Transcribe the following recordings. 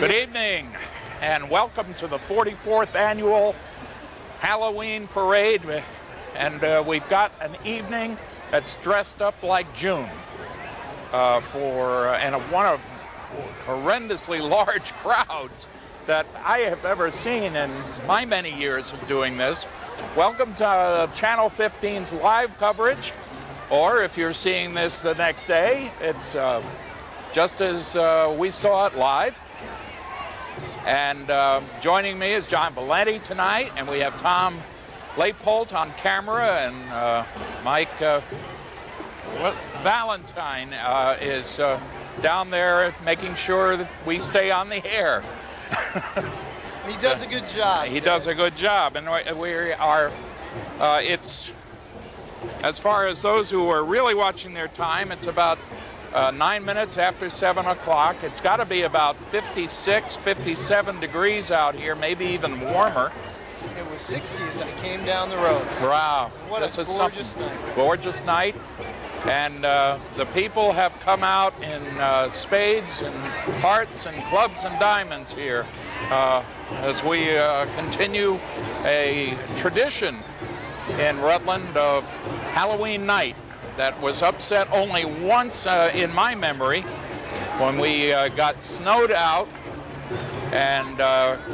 Good evening, and welcome to the 44th annual Halloween parade. And we've got an evening that's dressed up like June and one of horrendously large crowds that I have ever seen in my many years of doing this. Welcome to Channel 15's live coverage, or if you're seeing this the next day, it's just as we saw it live. And joining me is John Valenti tonight, and we have Tom Lapolt on camera, and Mike Valentine is down there making sure that we stay on the air. He does a good job. He does a good job, and we are, it's, as far as those who are really watching their time, it's about 9 minutes after 7 o'clock. It's got to be about 56, 57 degrees out here, maybe even warmer. It was 60 as I came down the road. Wow. What a gorgeous night. Gorgeous night. And the people have come out in spades and hearts and clubs and diamonds here as we continue a tradition in Rutland of Halloween night that was upset only once in my memory, when we got snowed out and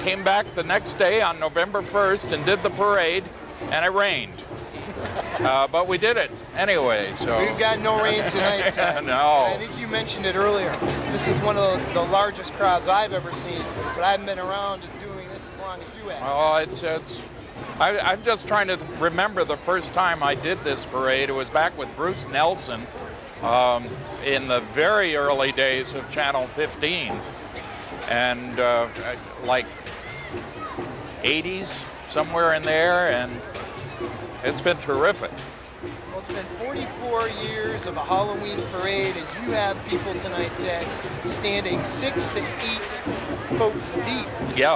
came back the next day on November 1st and did the parade, and it rained. But we did it anyway, so. We've got no rain tonight, Ted. No. I think you mentioned it earlier. This is one of the largest crowds I've ever seen, but I haven't been around doing this as long as you have. Oh, I'm just trying to remember the first time I did this parade. It was back with Bruce Nelson in the very early days of Channel 15. And like 80s, somewhere in there, and it's been terrific. Well, it's been 44 years of a Halloween parade, and you have people tonight, Ted, standing 6 to 8 folks deep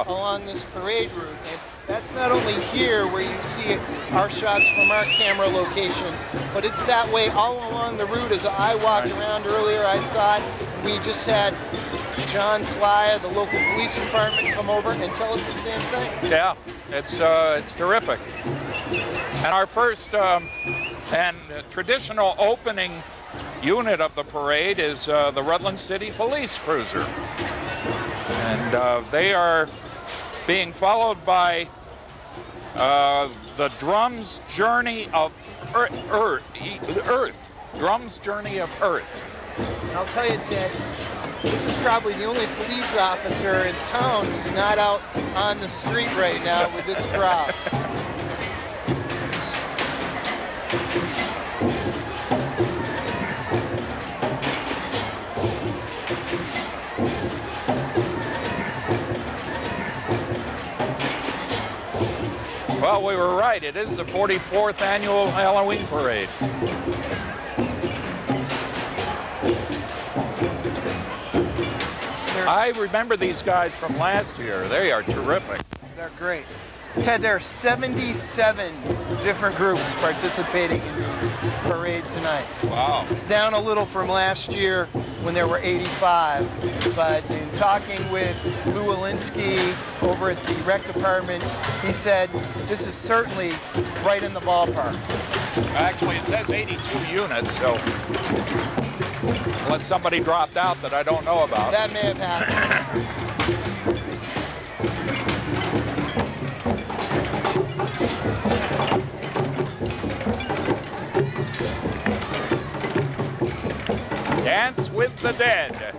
along this parade route. And that's not only here where you see our shots from our camera location, but it's that way all along the route. As I walked around earlier, I saw it. We just had John Sly of the local police department come over and tell us the same thing. Yeah, it's terrific. And our first and traditional opening unit of the parade is the Rutland City Police Cruiser. And they are being followed by the Drum's Journey of Earth. Drum's Journey of Earth. And I'll tell you, Ted, this is probably the only police officer in town who's not out on the street right now with this crowd. Well, we were right. It is the 44th annual Halloween parade. I remember these guys from last year. They are terrific. They're great. Ted, there are 77 different groups participating in the parade tonight. Wow. It's down a little from last year when there were 85, but in talking with Lou Walensky over at the rec department, he said this is certainly right in the ballpark. Actually, it says 82 units, so unless somebody dropped out that I don't know about. That may have happened. Dance with the Dead.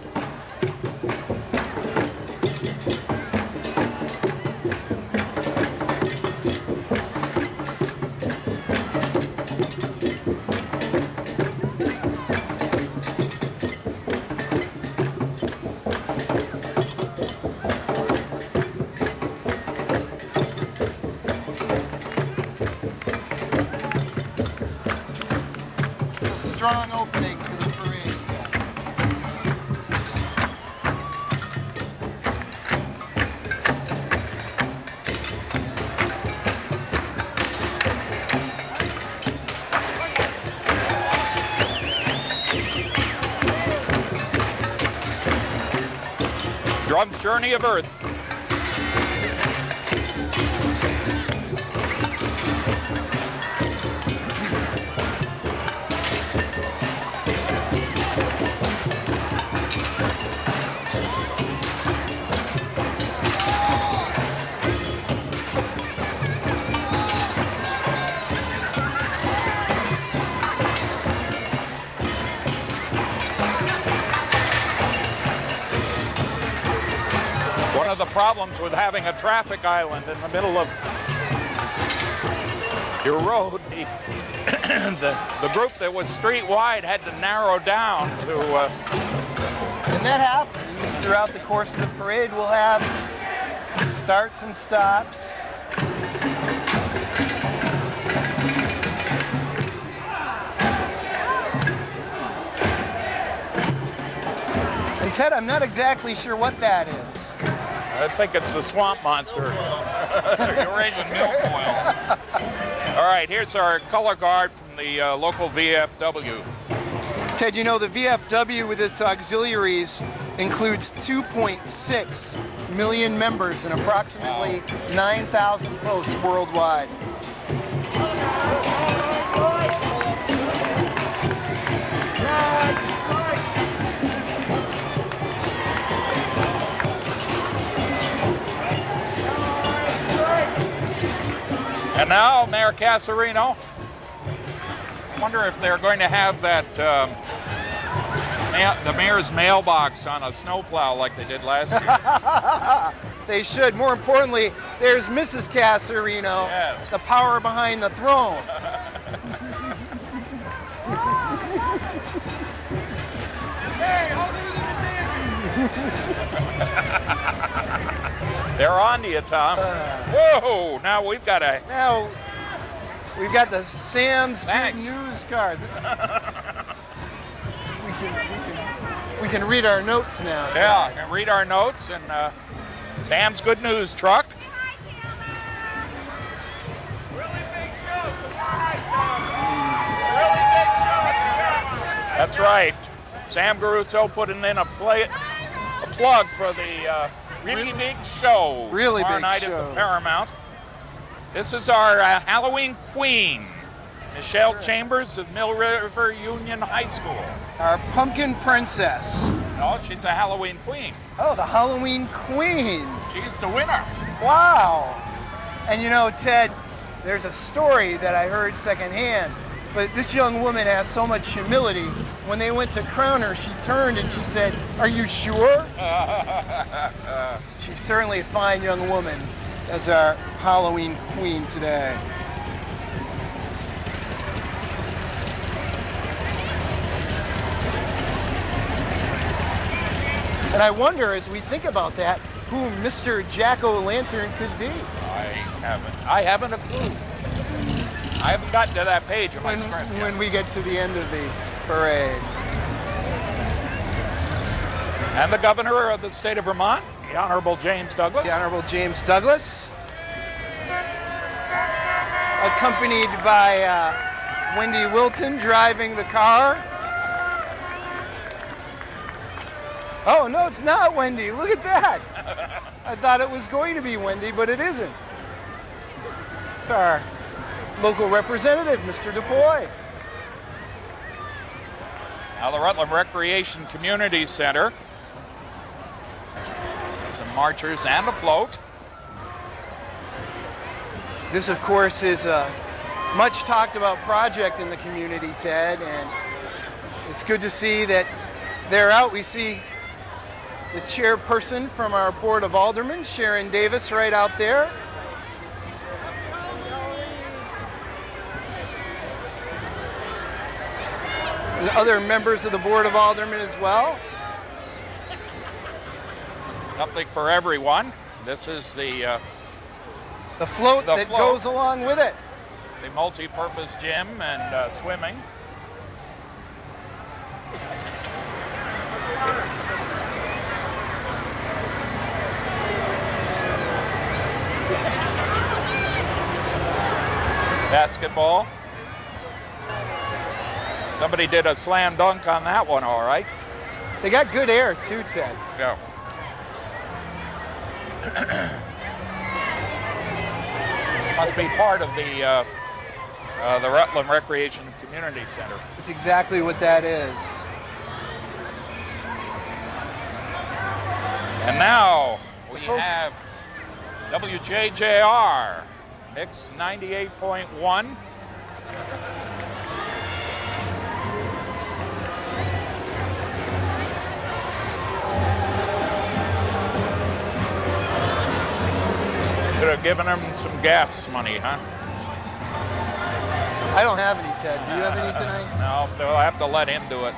It's a strong opening to the parade. Drum's Journey of Earth. One of the problems with having a traffic island in the middle of your road, the group that was street-wide had to narrow down to... And that happens throughout the course of the parade. We'll have starts and stops. And Ted, I'm not exactly sure what that is. I think it's the swamp monster. You're raising milfoil. All right, here's our color guard from the local VFW. Ted, you know the VFW with its auxiliaries includes 2.6 million members and approximately 9,000 posts worldwide. And now, Mayor Casarino, I wonder if they're going to have that, the mayor's mailbox on a snowplow like they did last year. They should. More importantly, there's Mrs. Casarino, yes, the power behind the throne. They're on to you, Tom. Whoa! Now we've got a... Now we've got the Sam's Good News card. we can read our notes now. Yeah, we can read our notes and Sam's Good News truck. Really big show tonight, Tom. Really big show. That's right. Sam Garuso putting in a plug for the really big show. Really tomorrow big night show. At the Paramount. This is our Halloween queen, Michelle Chambers of Mill River Union High School. Our pumpkin princess. No, she's a Halloween queen. Oh, the Halloween queen. She's the winner. Wow. And you know, Ted, there's a story that I heard secondhand, but this young woman has so much humility. When they went to crown her, she turned and she said, "Are you sure?" She's certainly a fine young woman as our Halloween queen today. And I wonder, as we think about that, who Mr. Jack-o'-lantern could be. I haven't a clue. I haven't gotten to that page of my script yet. When we get to the end of the parade. And the governor of the state of Vermont, the Honorable James Douglas. The Honorable James Douglas. Accompanied by Wendy Wilton driving the car. Oh, no, it's not Wendy. Look at that. I thought it was going to be Wendy, but it isn't. It's our local representative, Mr. DuPoy. Now the Rutland Recreation Community Center. Some marchers and a float. This, of course, is a much talked about project in the community, Ted, and it's good to see that they're out. We see the chairperson from our Board of Aldermen, Sharon Davis, right out there. The other members of the Board of Aldermen as well. Something for everyone. This is the float that goes along with it. The multi-purpose gym and swimming. Basketball. Somebody did a slam dunk on that one, all right. They got good air too, Ted. Yeah. Must be part of the Rutland Recreation and Community Center. It's exactly what that is. And now we folks- have WJJR, Mix 98.1. Should have given him some gas money, huh? I don't have any, Ted. Do you have any tonight? No, they'll have to let him do it.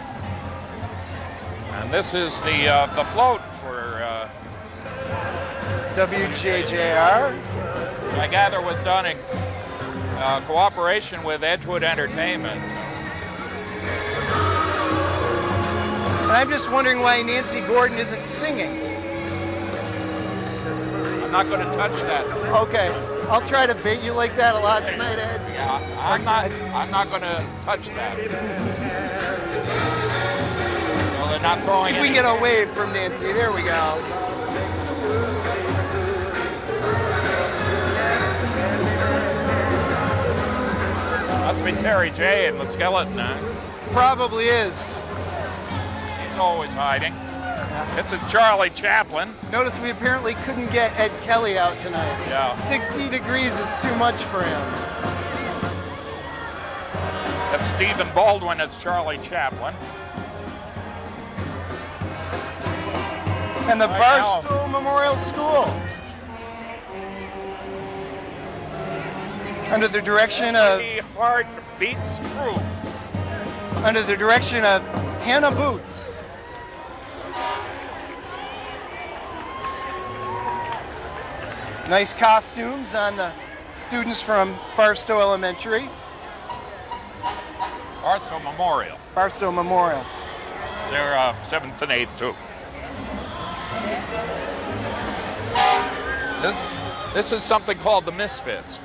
And this is the float for WJJR. I gather was done in cooperation with Edgewood Entertainment. And I'm just wondering why Nancy Gordon isn't singing. I'm not going to touch that. Okay, I'll try to bait you like that a lot tonight, Ed. Yeah, I'm not going to touch that. Well, they're not throwing. See if we can get a wave from Nancy. There we go. Must be Terry J and the skeleton, huh? Probably is. He's always hiding. This is Charlie Chaplin. Notice we apparently couldn't get Ed Kelly out tonight. Yeah. 60 degrees is too much for him. That's Stephen Baldwin as Charlie Chaplin. And the Right Barstow Memorial School. Under the direction of Heart Beats True. under the direction of Hannah Boots. Nice costumes on the students from Barstow Elementary. Barstow Memorial. Barstow Memorial. They're 7th and 8th too. This is something called the Misfits.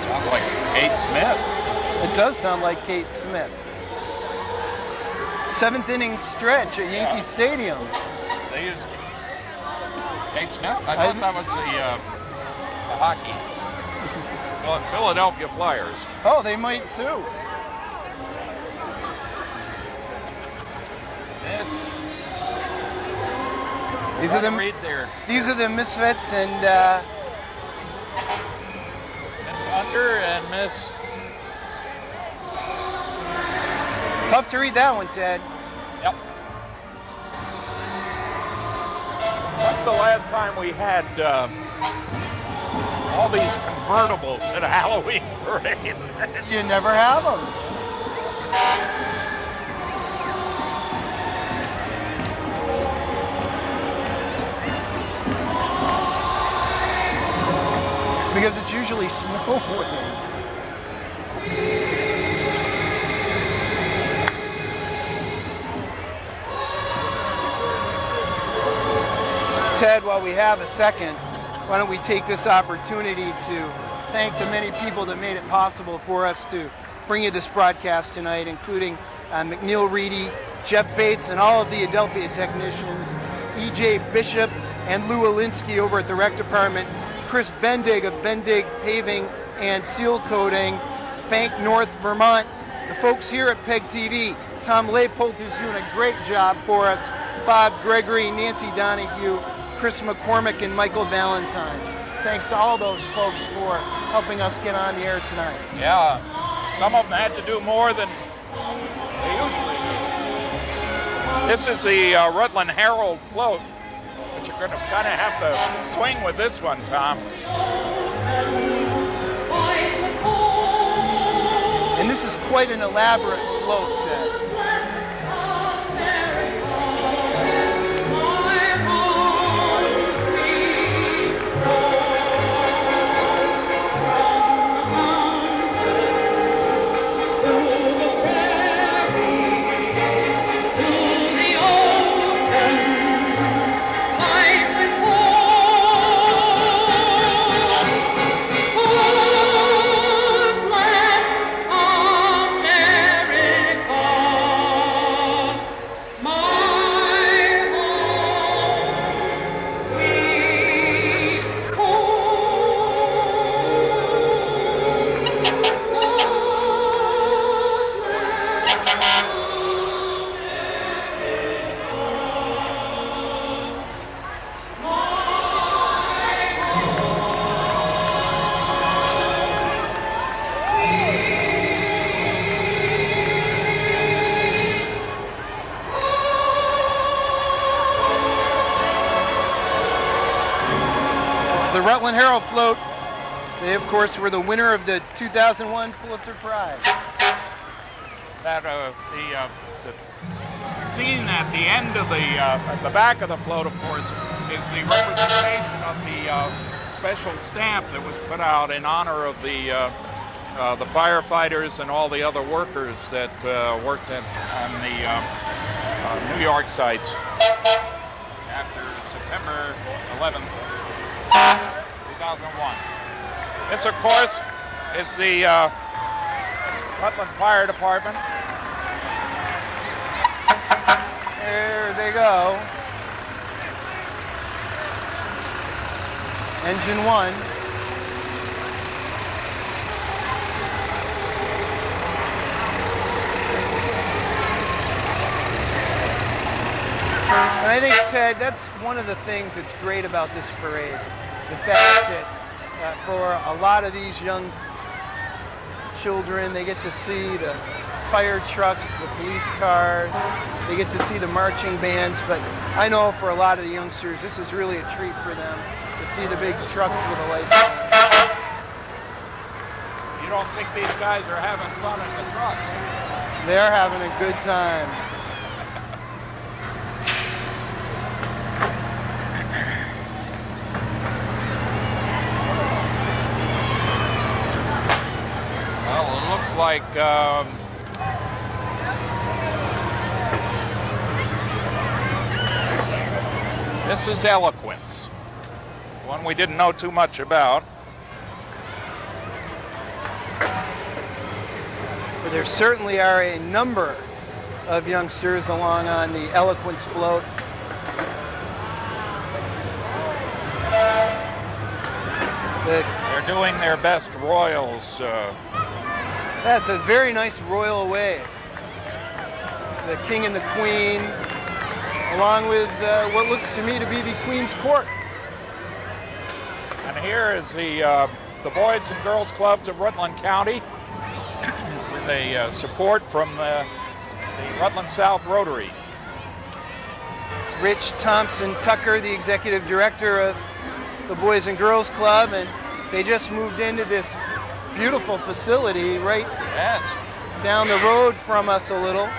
Sounds like Kate Smith. It does sound like Kate Smith. 7th inning stretch at Yankee Stadium. They use Kate Smith? I thought that was the hockey. Philadelphia Flyers. Oh, they might too. This. These are the read there. These are the Misfits and Miss Under and Miss. tough to read that one, Ted. Yep. When's the last time we had all these convertibles at a Halloween parade? You never have them. Because it's usually snowing. Ted, while we have a second, why don't we take this opportunity to thank the many people that made it possible for us to bring you this broadcast tonight, including McNeil Reedy, Jeff Bates, and all of the Adelphia technicians, E.J. Bishop and Lou Alinsky over at the Rec Department, Chris Bendig of Bendig Paving and Seal Coating, Bank North Vermont, the folks here at PEGTV, Tom Leipold is doing a great job for us, Bob Gregory, Nancy Donahue, Chris McCormick, and Michael Valentine. Thanks to all those folks for helping us get on the air tonight. Yeah, some of them had to do more than they usually do. This is the Rutland Herald float, but you're going to kind of have to swing with this one, Tom. And this is quite an elaborate float, Ted. the Rutland Herald float. They, of course, were the winner of the 2001 Pulitzer Prize. That the scene at the end of at the back of the float, of course, is the representation of the special stamp that was put out in honor of the firefighters and all the other workers that worked on the New York sites after September 11th, 2001. This, of course, is the Rutland Fire Department. There they go. Engine 1. And I think, Ted, that's one of the things that's great about this parade. The fact that for a lot of these young children, they get to see the fire trucks, the police cars, they get to see the marching bands, but I know for a lot of the youngsters, this is really a treat for them to see the big trucks with the lights on. You don't think these guys are having fun in the trucks? They're having a good time. Well, it looks like this is eloquence, one we didn't know too much about. But there certainly are a number of youngsters along on the eloquence float. They're doing their best royals. That's a very nice royal wave. The king and the queen, along with what looks to me to be the Queen's Court. And here is the Boys and Girls Clubs of Rutland County with a support from the Rutland South Rotary. Rich Thompson Tucker, the executive director of the Boys and Girls Club, and they just moved into this beautiful facility right down the road from us a little.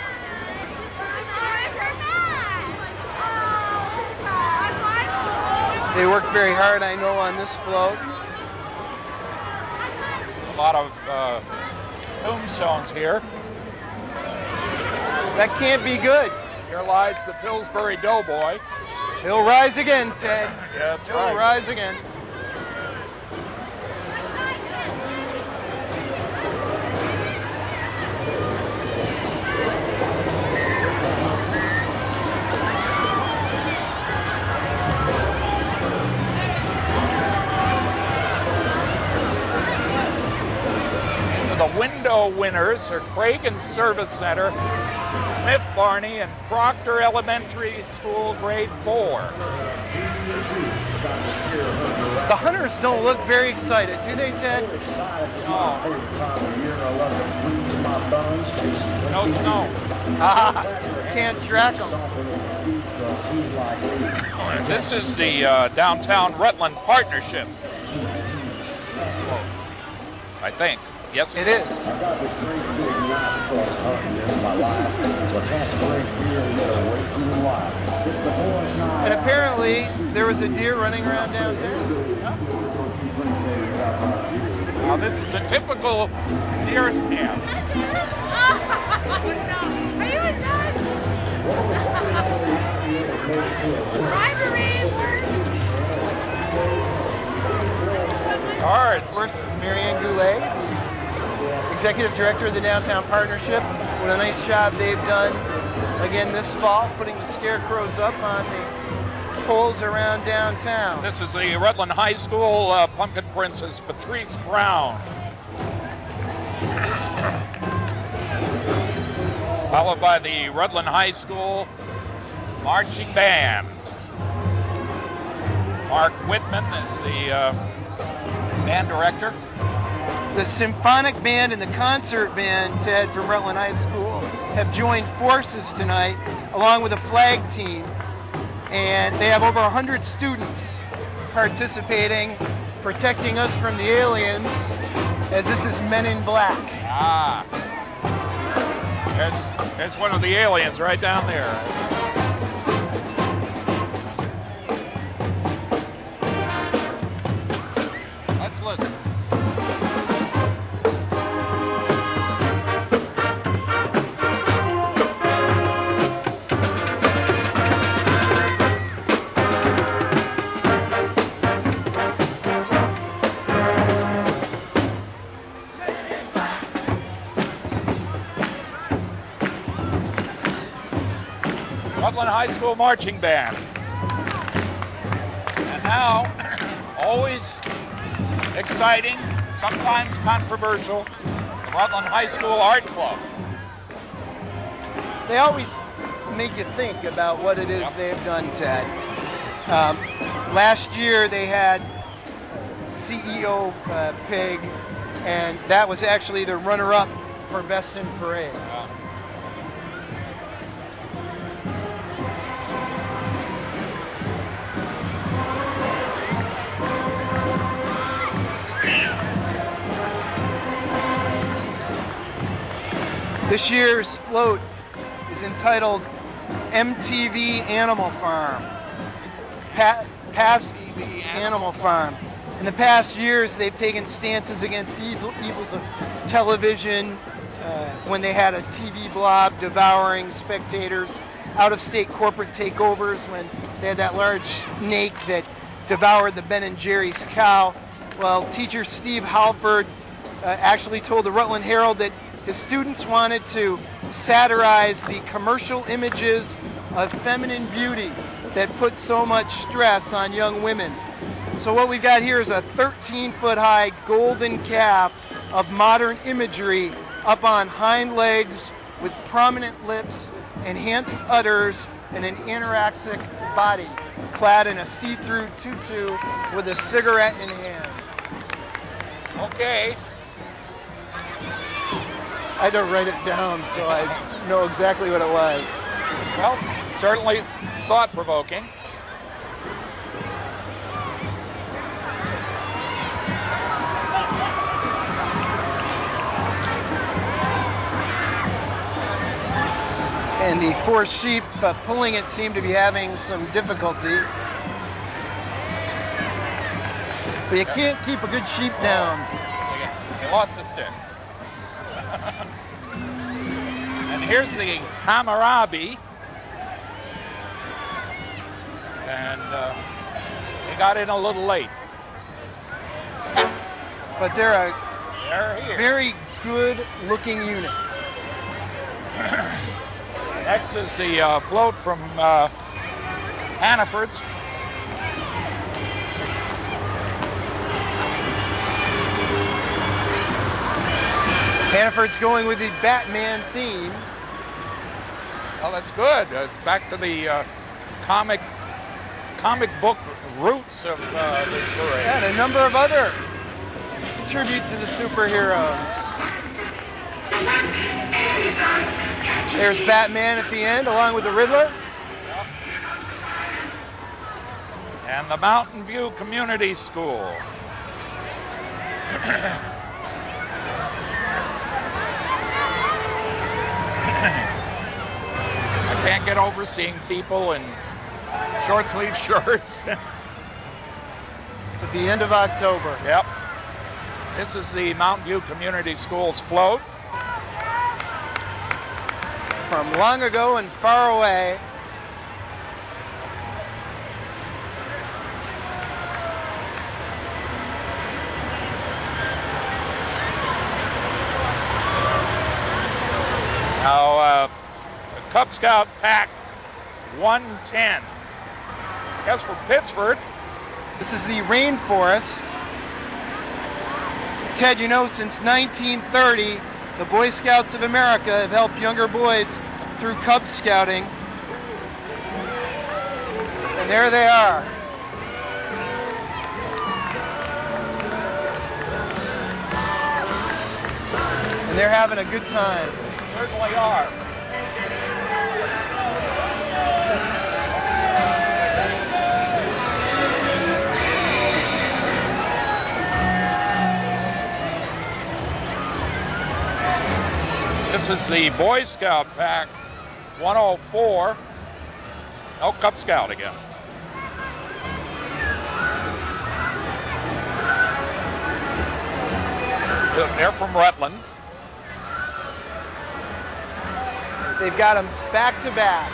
They worked very hard, I know, on this float. A lot of tombstones here. That can't be good. Here lies the Pillsbury Doughboy. He'll rise again, Ted. Yeah, that's He'll right. rise again. The window winners are Cragen Service Center, Smith Barney, and Proctor Elementary School Grade 4. The hunters don't look very excited, do they, Ted? No. No snow. Can't track them. This is the Downtown Rutland Partnership. I think. Yes, it is. And apparently, there was a deer running around downtown. Now, this is a typical deer camp. Are you a judge? Bribery. Cards. Of course, Marianne Goulet, the executive director of the Downtown Partnership. What a nice job they've done again this fall, putting the scarecrows up on the poles around downtown. This is the Rutland High School Pumpkin Princess, Patrice Brown. Followed by the Rutland High School Marching Band. Mark Whitman is the band director. The symphonic band and the concert band, Ted, from Rutland High School, have joined forces tonight, along with a flag team, and they have over 100 students participating, protecting us from the aliens, as this is Men in Black. Ah. There's one of the aliens right down there. Let's listen. Rutland High School Marching Band. And now, always exciting, sometimes controversial, the Rutland High School Art Club. They always make you think about what it is they've done, Ted. Last year they had CEO Pig, and that was actually the runner-up for Best in Parade. This year's float is entitled MTV Animal Farm. Past Animal Farm. In the past years, they've taken stances against the evils of television, when they had a TV blob devouring spectators, out-of-state corporate takeovers when they had that large snake that devoured the Ben & Jerry's cow. Well, teacher Steve Halford actually told the Rutland Herald that his students wanted to satirize the commercial images of feminine beauty that put so much stress on young women. So what we've got here is a 13-foot high golden calf of modern imagery up on hind legs with prominent lips, enhanced udders, and an anorexic body, clad in a see-through tutu with a cigarette in hand. Okay. I had to write it down so I know exactly what it was. Well, certainly thought-provoking. And the four sheep pulling it seem to be having some difficulty. But you can't keep a good sheep down. You lost a stick. And here's the Hammurabi. And they got in a little late. But they're a here. very good looking unit. Next is the float from Hannaford's. Hannaford's going with the Batman theme. Well, that's good. It's back to the comic book roots of this parade. And a number of other tribute to the superheroes. There's Batman at the end, along with the Riddler. And the Mountain View Community School. I can't get over seeing people in short sleeve shirts. At the end of October. Yep. This is the Mountain View Community School's float. From long ago and far away. Now, the Cub Scout Pack 110. Guess from Pittsburgh. This is the rainforest. Ted, you know, since 1930, the Boy Scouts of America have helped younger boys through Cub Scouting. And there they are. And they're having a good time. Certainly are. This is the Boy Scout Pack 104. Oh, Cub Scout again. They're from Rutland. They've got them back to back.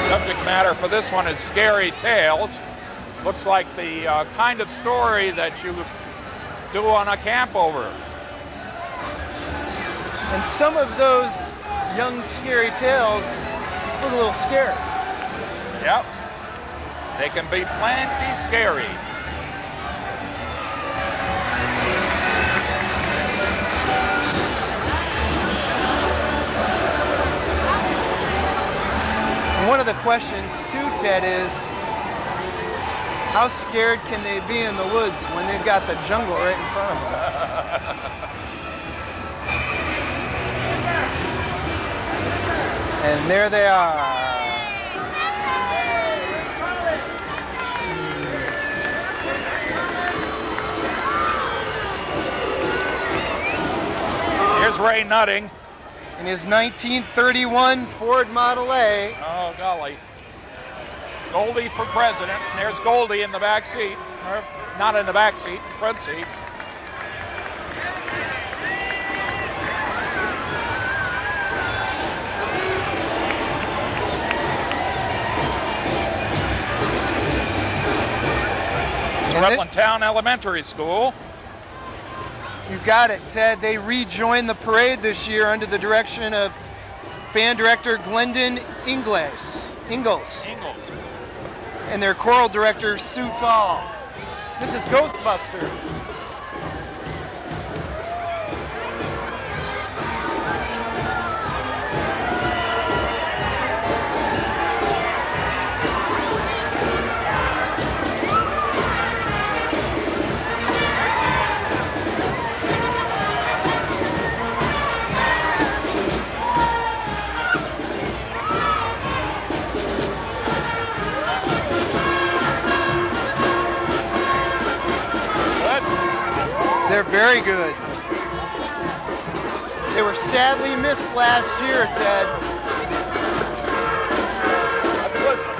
Subject matter for this one is scary tales. Looks like the kind of story that you do on a campover. And some of those young scary tales look a little scary. Yep. They can be plenty scary. One of the questions too, Ted, is how scared can they be in the woods when they've got the jungle right in front of them? And there they are. Here's Ray Nutting. In his 1931 Ford Model A. Oh, golly. Goldie for president. And there's Goldie in the back seat. Or not in the back seat, front seat. It's Rutland Town Elementary School. You got it, Ted. They rejoined the parade this year under the direction of band director Glendon Ingalls. And their choral director, Sue Tall. This is Ghostbusters. They're very good. They were sadly missed last year, Ted. Let's listen.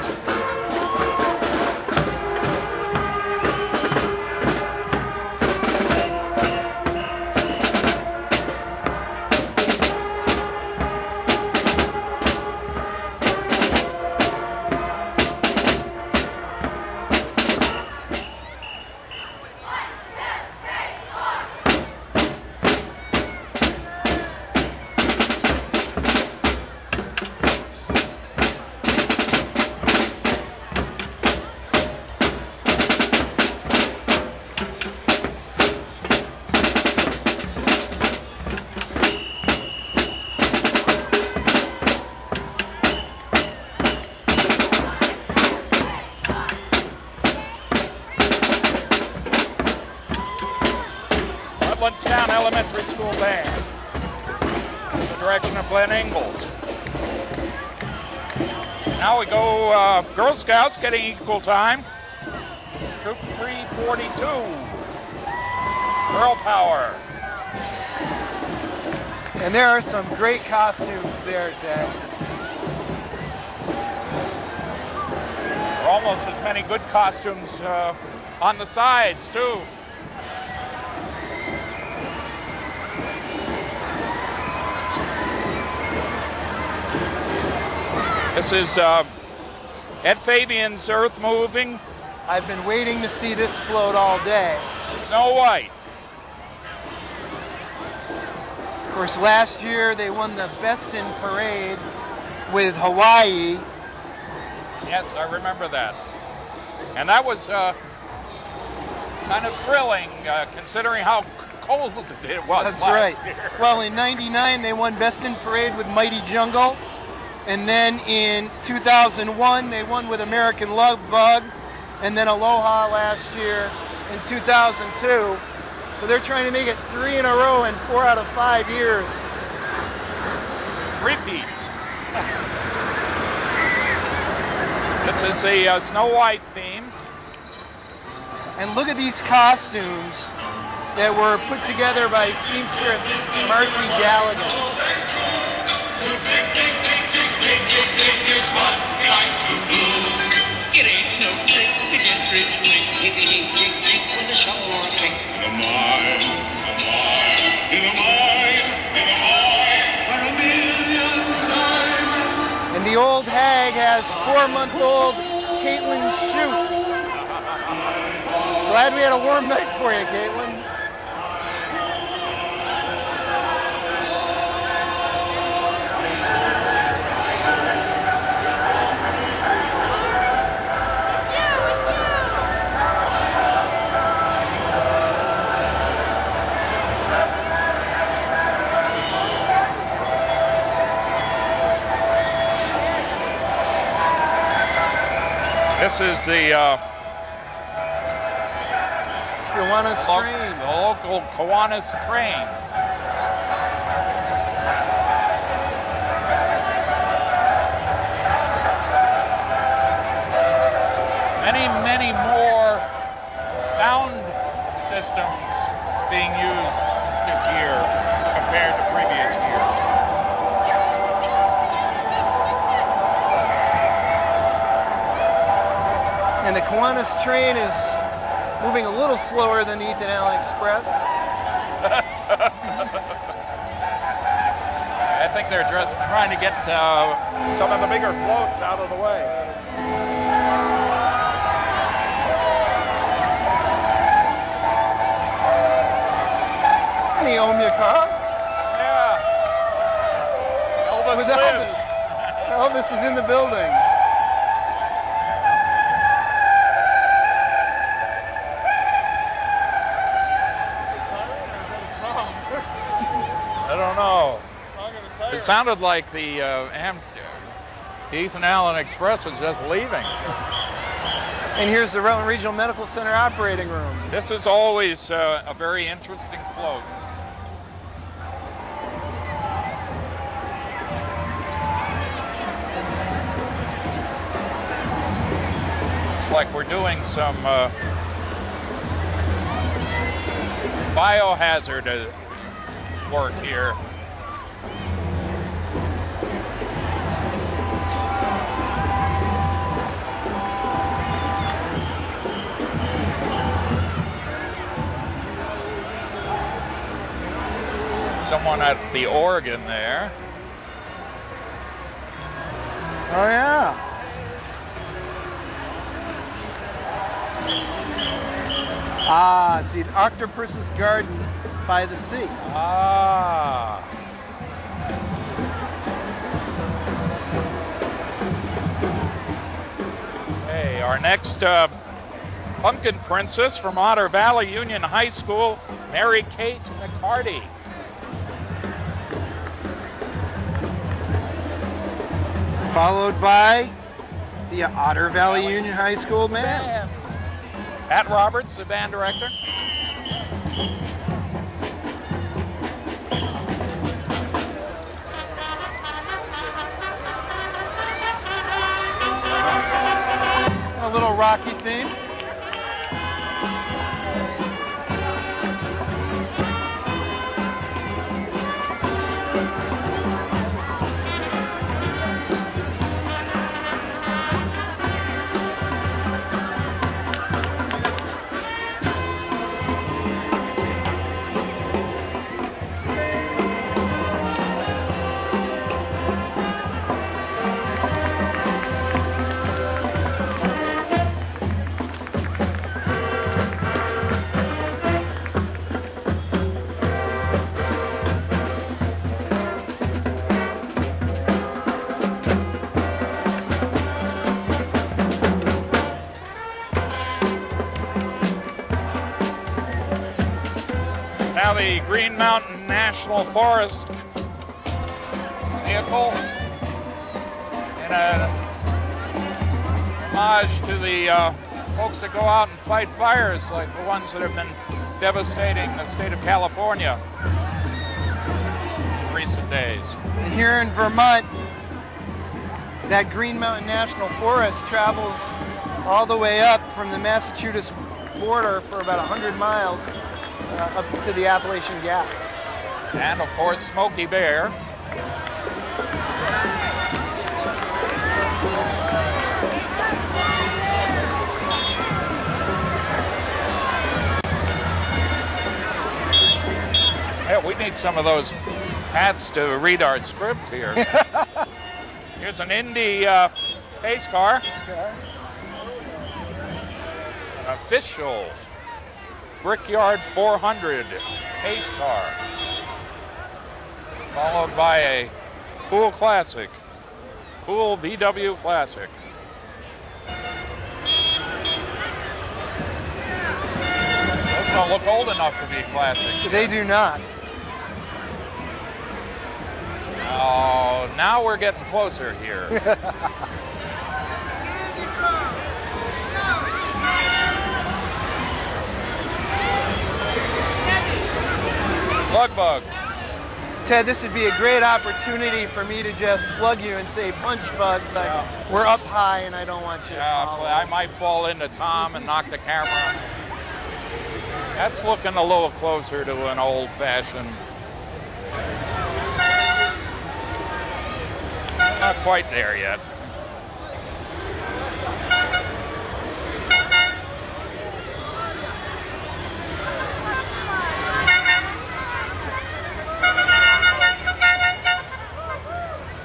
Rutland Town Elementary School Band, under the direction of Glenn Ingalls. Now we go Girl Scouts getting equal time. Troop 342, Girl Power. And there are some great costumes there, Ted. There are almost as many good costumes on the sides, too. This is Ed Fabian's Earth Moving. I've been waiting to see this float all day. Snow White. Of course, last year they won the Best in Parade with Hawaii. Yes, I remember that. And that was kind of thrilling, considering how cold it was That's last right. year. Well, in '99 they won Best in Parade with Mighty Jungle. And then in 2001, they won with American Love Bug, and then Aloha last year in 2002. So they're trying to make it 3 in a row in 4 out of 5 years. Repeats. This is the Snow White theme. And look at these costumes that were put together by seamstress Marcy Galligan. It ain't no trick to get rich quick if you need jig with a shovel or a pick. In a mine, in a mine, in a mine, for a million diamonds. And the old hag has 4-month-old Caitlin Shute. Glad we had a warm night for you, Caitlin. This is the Kiwanis train. the local Kiwanis train. Many more sound systems being used this year compared to previous years. And the Kiwanis train is moving a little slower than the Ethan Allen Express. I think they're just trying to get some of the bigger floats out of the way. And the Omia car Yeah. Elvis with lives. Elvis. Elvis is in the building. I don't know. It sounded like the Ethan Allen Express was just leaving. And here's the Rutland Regional Medical Center operating room. This is always a very interesting float. It's like we're doing some biohazard work here. Someone at the organ there. Oh yeah. Ah, it's the Octopus's Garden by the sea. Ah. Hey, our next pumpkin princess from Otter Valley Union High School, Mary Kate McCarty. Followed by the Otter Valley Union High School band. Pat Roberts, the band director. A little Rocky theme. Now the Green Mountain National Forest vehicle And homage to the folks that go out and fight fires like the ones that have been devastating the state of California in recent days. And here in Vermont, that Green Mountain National Forest travels all the way up from the Massachusetts border for about 100 miles up to the Appalachian Gap. And of course, Smokey Bear. Hey, we need some of those hats to read our script here. Here's an Indy pace car. An official Brickyard 400 pace car. Followed by a cool classic. Cool VW classic. Those don't look old enough to be classics. They do not. Oh, now we're getting closer here. Slug bug. Ted, this would be a great opportunity for me to just slug you and say punch bugs, but we're up high and I don't want you to fall. I might fall into Tom and knock the camera. That's looking a little closer to an old-fashioned. Not quite there yet.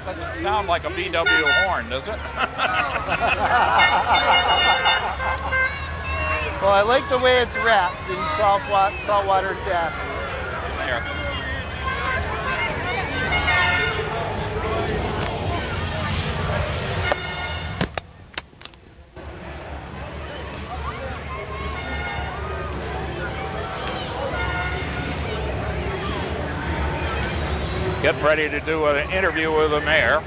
Doesn't sound like a VW horn, does it? Well, I like the way it's wrapped in saltwater tap. There. Get ready to do an interview with the mayor.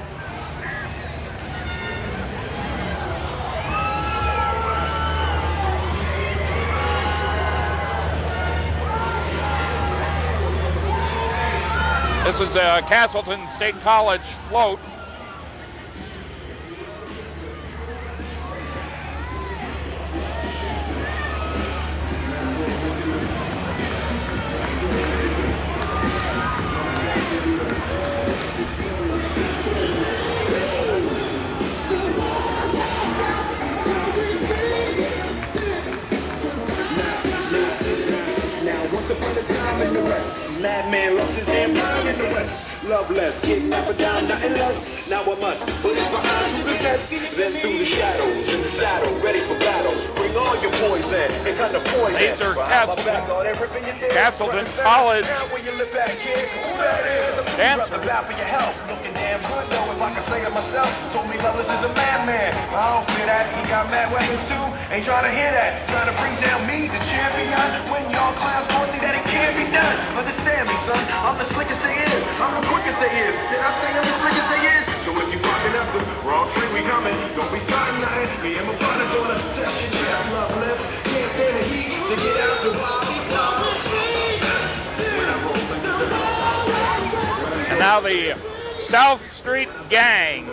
This is a Castleton State College float. Madman lost his damn mind in the West. Loveless, kidnapper down, nothing less. Now I must put this behind to the test. Then through the shadows, in the saddle, ready for battle. Bring all your poison and kind of poison. These are Castleton College dancers. For your help, looking damn good though. If I can say it myself, told me Loveless is a madman. I don't fear that. He got mad weapons too. Ain't trying to hear that. Trying to bring down me, the champion. When y'all clowns gonna see that it can't be done. Understand me, son. I'm the slickest there is. I'm the quickest there is. Did I say I'm the slickest there is? So if you barking up the wrong tree, we coming. Don't be starting nothing. Me and my partner gonna test your chest, Loveless. Can't stand the heat to get out the wild. And now the South Street Gang.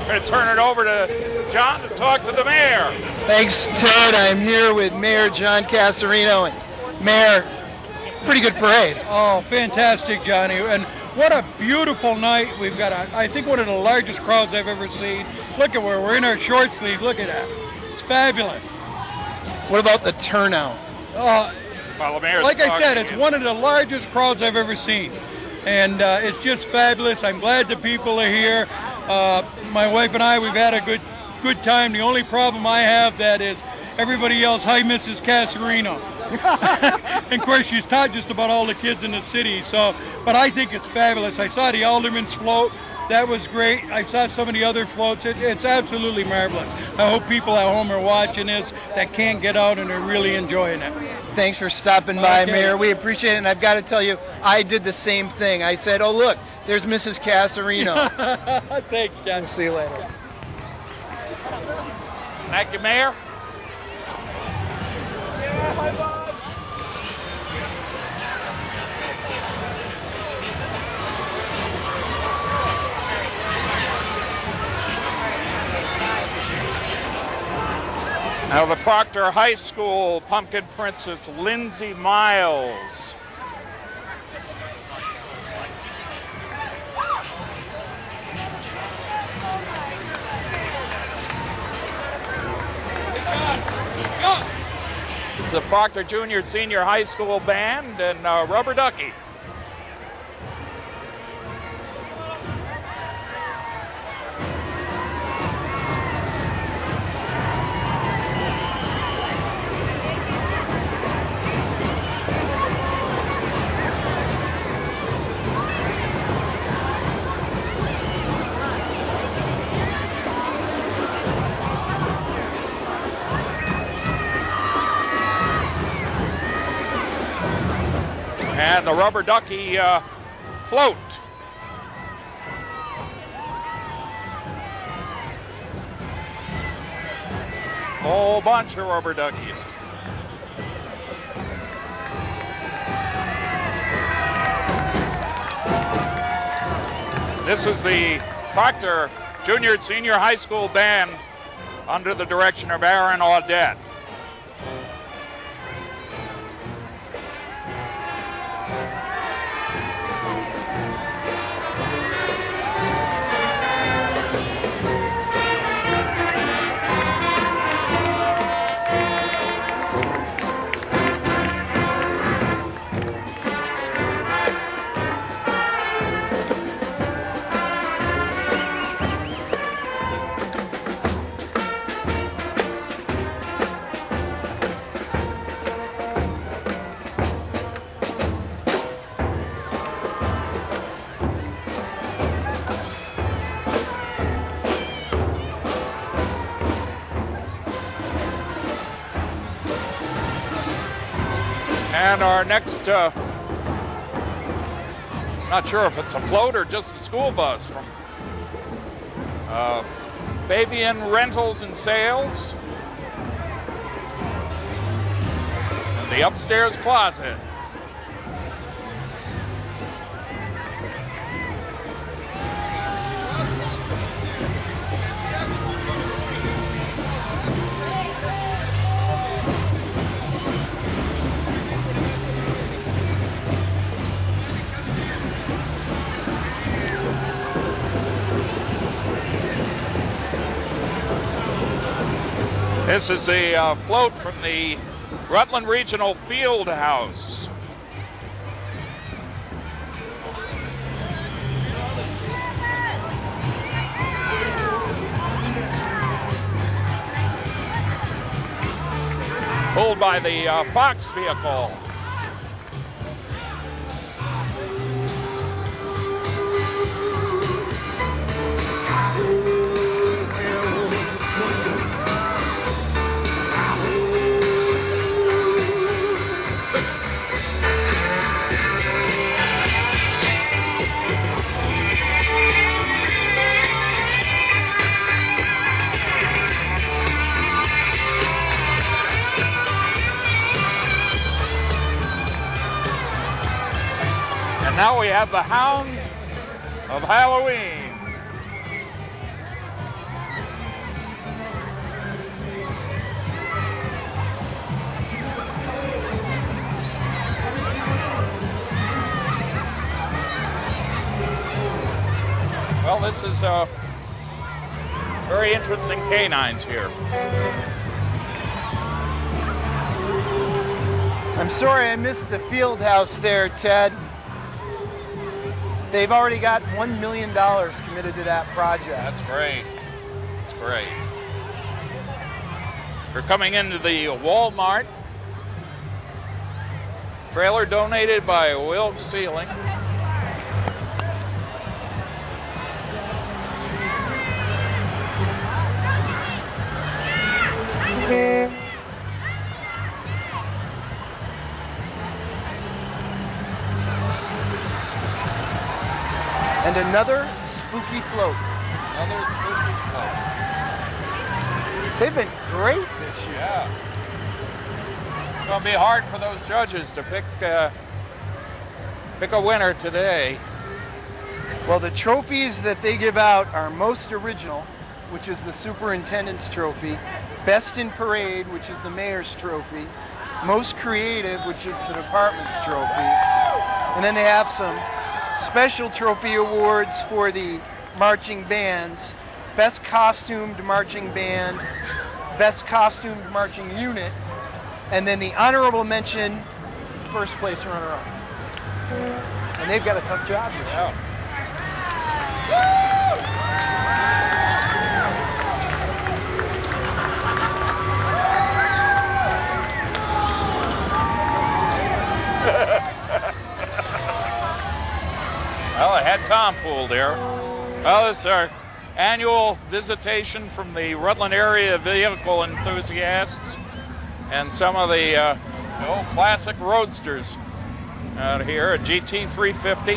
We're going to turn it over to John to talk to the mayor. Thanks, Ted. I'm here with Mayor John Casarino. And Mayor, pretty good parade. Oh, fantastic, Johnny. And What a beautiful night. We've got, I think, one of the largest crowds I've ever seen. Look at where we're in our short sleeve. Look at that. It's fabulous. What about the turnout? Like I said, it's one of the largest crowds I've ever seen. And it's just fabulous. I'm glad the people are here. My wife and I, we've had a good time. The only problem I have that is everybody yells, "Hi, Mrs. Casarino." And of course, she's taught just about all the kids in the city. So, but I think it's fabulous. I saw the Alderman's float. That was great. I saw some of the other floats. It's absolutely marvelous. I hope people at home are watching this that can't get out and are really enjoying it. Thanks for stopping by, Mayor. We appreciate it. And I've got to tell you, I did the same thing. I said, "Oh, look, there's Mrs. Casarino." Thanks, John. We'll see you later. Thank you, Mayor. Now the Proctor High School Pumpkin Princess, Lindsay Miles. It's the Proctor Junior Senior High School Band and Rubber Ducky. And the Rubber Ducky float. Whole bunch of rubber duckies. This is the Proctor Junior Senior High School Band under the direction of Aaron Audette. And our next, not sure if it's a float or just a school bus from Fabian Rentals and Sales. And the upstairs closet. This is a float from the Rutland Regional Field House. Pulled by the Fox vehicle. Now we have the Hounds of Halloween. Well, this is very interesting canines here. I'm sorry I missed the field house there, Ted. They've already got $1 million committed to that project. That's great. That's great. We're coming into the Walmart. Trailer donated by Wilkes Sealing. And another spooky float. Another spooky float. They've been great this year. Yeah. It's going to be hard for those judges to pick a winner today. Well, the trophies that they give out are most original, which is the superintendent's trophy, best in parade, which is the mayor's trophy, most creative, which is the department's trophy, and then they have some special trophy awards for the marching bands, best costumed marching band, best costumed marching unit, and then the honorable mention, first place runner-up. And they've got a tough job this year. Well, I had Tom fooled there. Well, this is our annual visitation from the Rutland area vehicle enthusiasts and some of the old classic roadsters out here, a GT 350.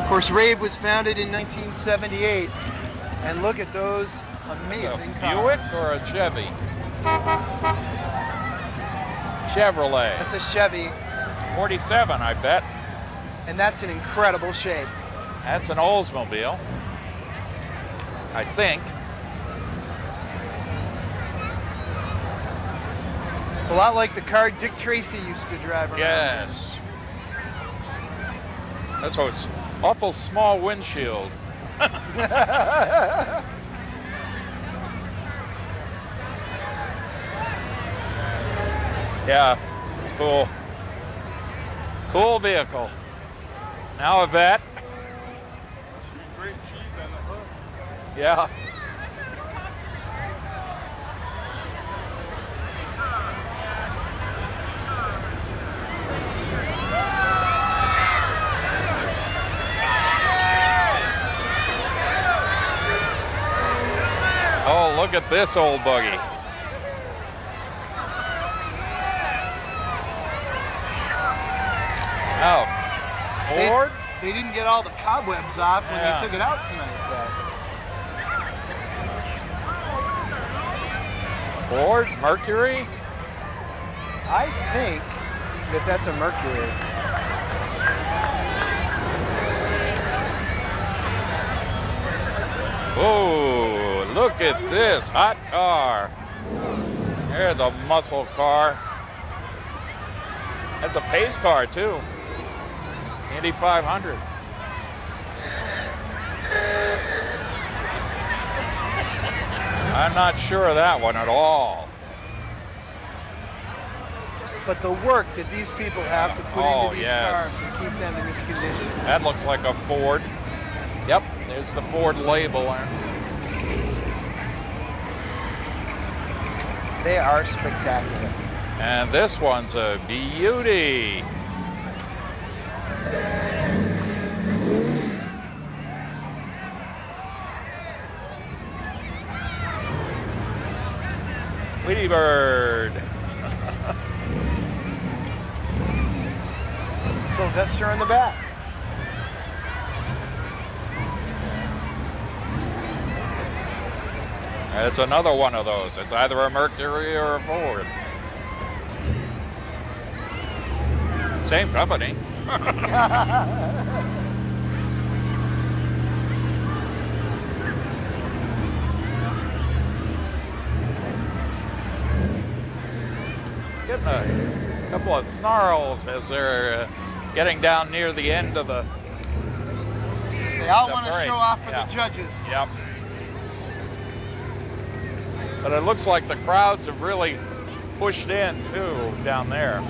Of course, Rave was founded in 1978, and look at those amazing a cars. Buick or a Chevy? Chevrolet. That's a Chevy. 47, I bet. And that's in incredible shape. That's an Oldsmobile, I think. It's a lot like the car Dick Tracy used to drive around. Yes. That's why it's awful small windshield. Yeah, it's cool. Cool vehicle. Now a vet. Great cheese on the hood. Yeah. Oh, look at this old buggy. Oh, Ford? They didn't get all the cobwebs off when Yeah. they took it out tonight, Ted. Ford, Mercury? I think that that's a Mercury. Oh, look at this hot car. There's a muscle car. That's a pace car too. Indy 500. I'm not sure of that one at all. But the work that these people have to put Oh, into these yes. cars to keep them in this condition. That looks like a Ford. Yep, there's the Ford label there. They are spectacular. And this one's a beauty. Tweety Bird. Sylvester in the back. It's another one of those. It's either a Mercury or a Ford. Same company. Getting a couple of snarls as they're getting down near the end of the They all want to show off for the judges. Yep. But it looks like the crowds have really pushed in too down there.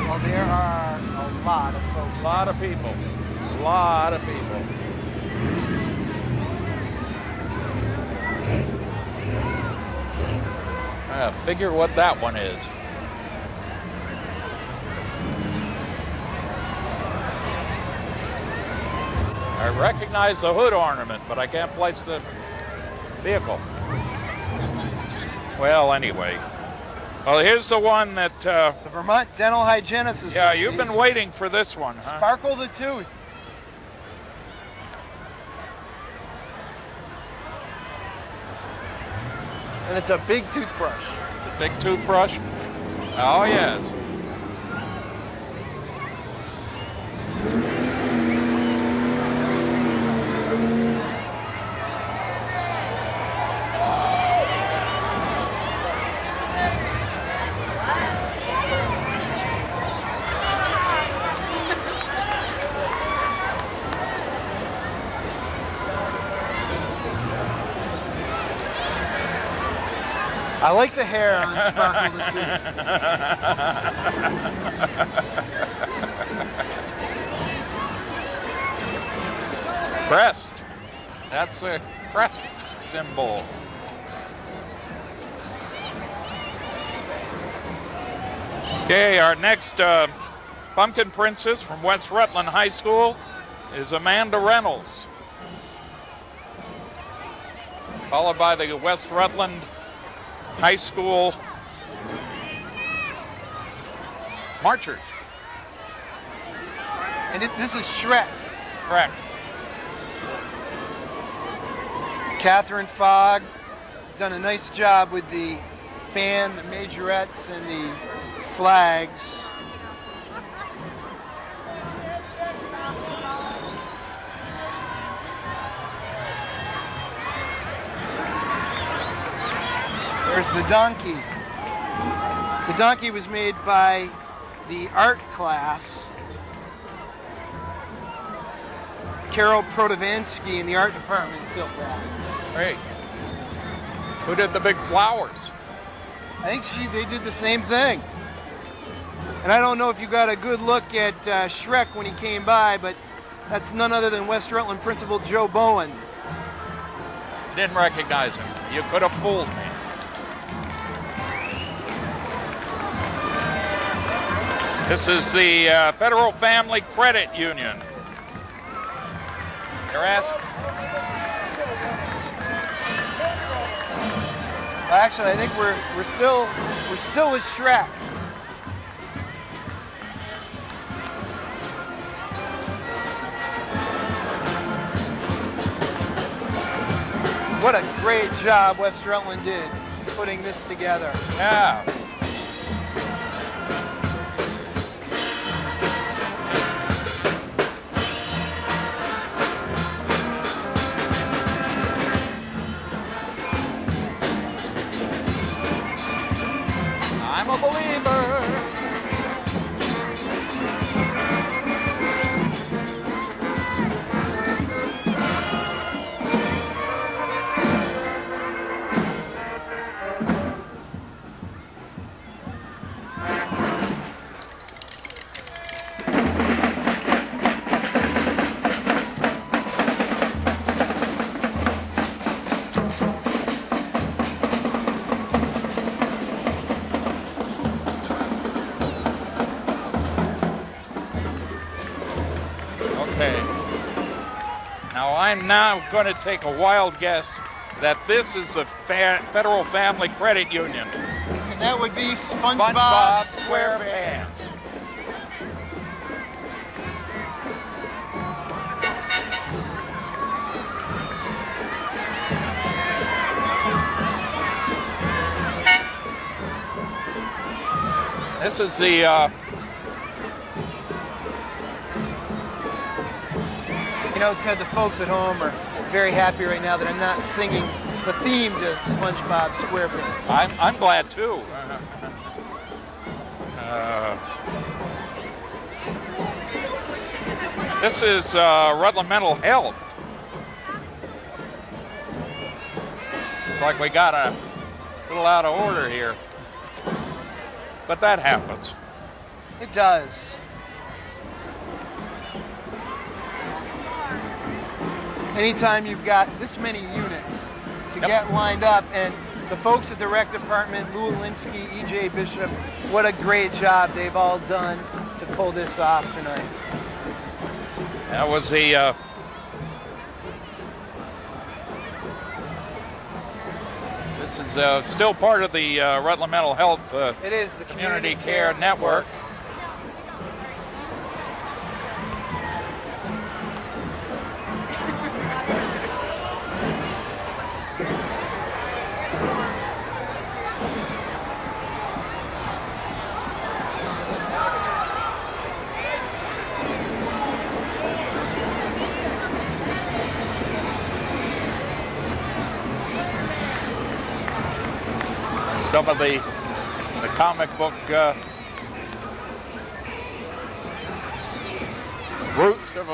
Well, there are a lot of folks. A lot of people. A lot of people. Figure what that one is. I recognize the hood ornament, but I can't place the vehicle. Well, anyway. Well, here's the one that... the Vermont Dental Hygienists Association. Yeah, you've been waiting for this one, huh? Sparkle the Tooth. And it's a big toothbrush. It's a big toothbrush? Oh, yes. I like the hair on Sparkle the Tooth. Crest. That's a crest symbol. Okay, our next pumpkin princess from West Rutland High School is Amanda Reynolds, followed by the West Rutland High School marchers. And this is Shrek. Shrek. Catherine Fogg has done a nice job with the band, the majorettes, and the flags. There's the donkey. The donkey was made by the art class. Carol Protovansky in the art department built that. Great. Who did the big flowers? I think they did the same thing. And I don't know if you got a good look at Shrek when he came by, but that's none other than West Rutland principal Joe Bowen. Didn't recognize him. You could have fooled me. This is the Federal Family Credit Union. You're asking? Actually, I think we're still with Shrek. What a great job West Rutland did putting this together. Yeah. I'm a believer. I'm now going to take a wild guess that this is the Federal Family Credit Union. And that would be SpongeBob SquarePants. This is the You know, Ted, the folks at home are very happy right now that I'm not singing the theme to SpongeBob SquarePants. I'm glad too. This is Rutland Mental Health. It's like we got a little out of order here. But that happens. It does. Anytime you've got this many units to get lined up, and the folks at the rec department, Lou Alinsky, EJ Bishop, what a great job they've all done to pull this off tonight. That was the this is still part of the Rutland Mental Health it is the Community Care Network. Some of the comic book roots of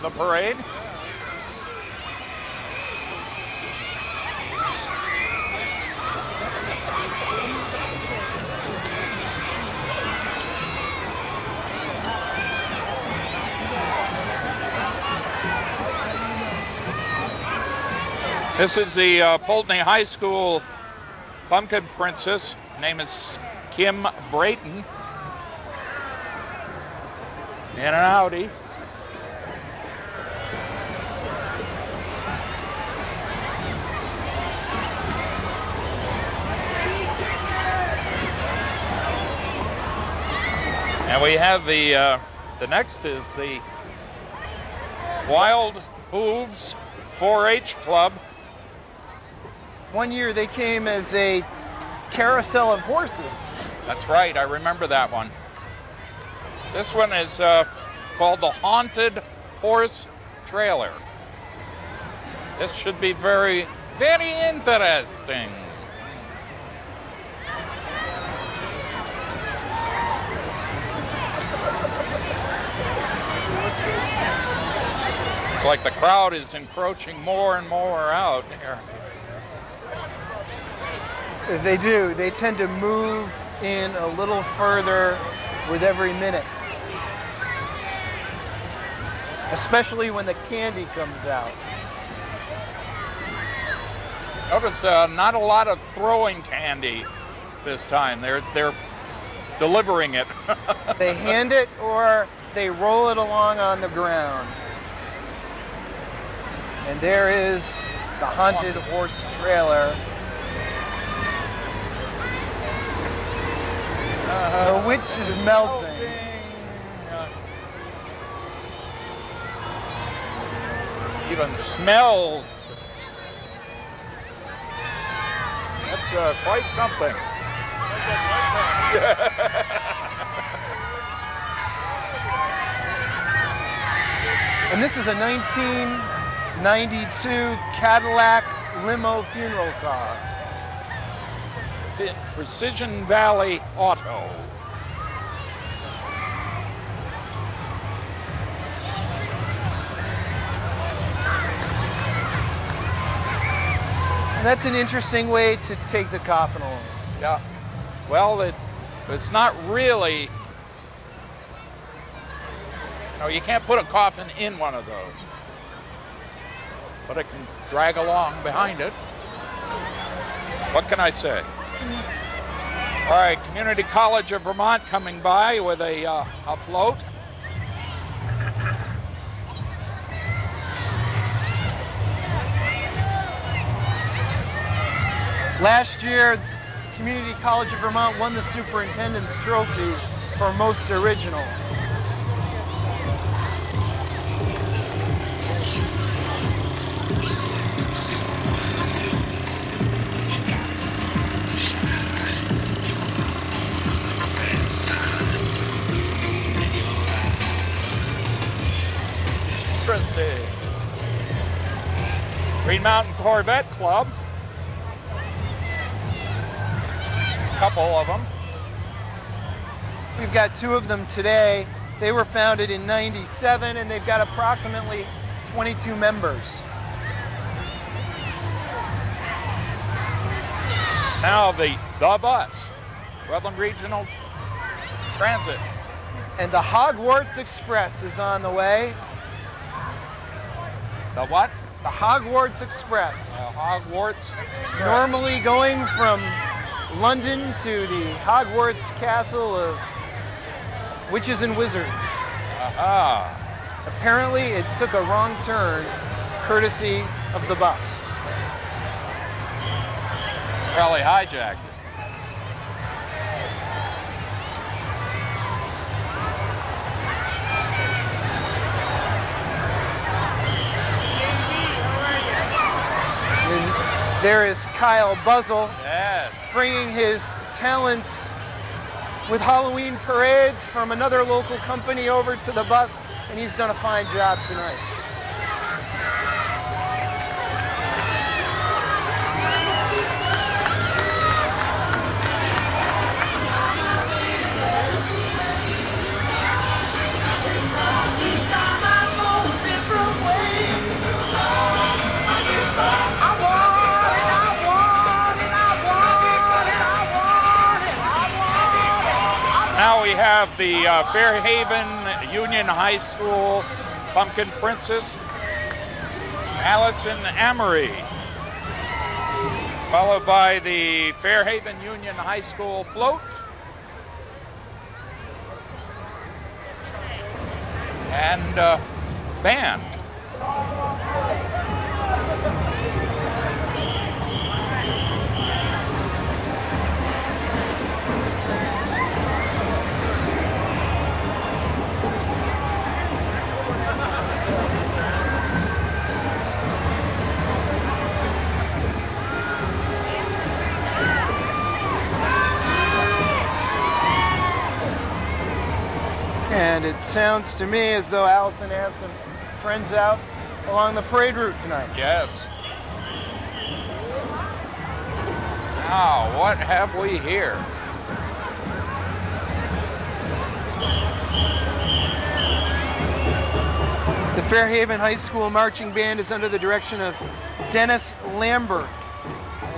the parade. This is the Poultney High School Pumpkin Princess. Her name is Kim Brayton. In and outie. And we have the next is the Wild Hooves 4-H Club. One year they came as a carousel of horses. That's right, I remember that one. This one is called the Haunted Horse Trailer. This should be very, very interesting. It's like the crowd is encroaching more and more out here. They do. They tend to move in a little further with every minute. Especially when the candy comes out. Notice not a lot of throwing candy this time. They're delivering it. They hand it or they roll it along on the ground. And there is the Haunted Horse Trailer. The witch is melting. Even smells. That's quite something. And this is a 1992 Cadillac limo funeral car. Precision Valley Auto. And that's an interesting way to take the coffin along. Yeah. Well, it's not really. No, you can't put a coffin in one of those. But it can drag along behind it. What can I say? All right, Community College of Vermont coming by with a float. Last year, Community College of Vermont won the Superintendent's Trophy for most original. Interesting. Green Mountain Corvette Club. A couple of them. We've got two of them today. They were founded in '97, and they've got approximately 22 members. Now the bus, Rutland Regional Transit. And the Hogwarts Express is on the way. The what? The Hogwarts Express. Hogwarts Express. Normally going from London to the Hogwarts Castle of Witches and Wizards. Aha. Apparently it took a wrong turn courtesy of the bus. Probably hijacked it. And there is Kyle Buzzle, Yes. bringing his talents with Halloween parades from another local company over to the bus, and he's done a fine job tonight. Now we have the Fairhaven Union High School Pumpkin Princess, Allison Amory, followed by the Fairhaven Union High School Float, and band. And it sounds to me as though Allison has some friends out along the parade route tonight. Yes. Now, what have we here? The Fairhaven High School Marching Band is under the direction of Dennis Lambert.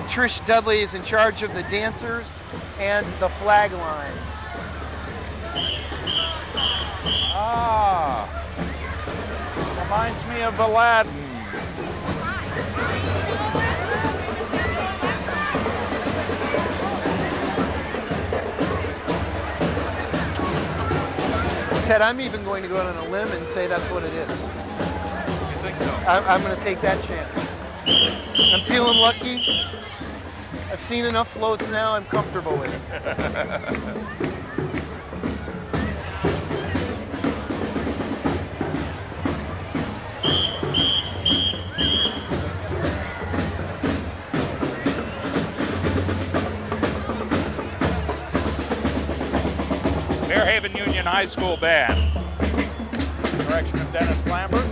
Trish Dudley is in charge of the dancers and the flag line. Ah, reminds me of Aladdin. Ted, I'm even going to go out on a limb and say that's what it is. You think so? I'm going to take that chance. I'm feeling lucky. I've seen enough floats now, I'm comfortable with it. Fairhaven Union High School Band. Direction of Dennis Lambert.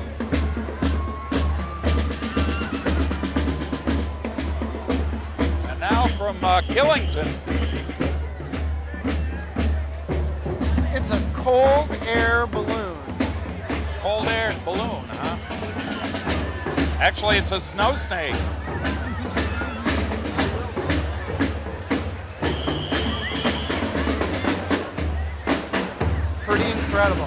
And now from Killington. It's a cold air balloon. Cold air balloon, huh? Actually, it's a snow snake. Pretty incredible.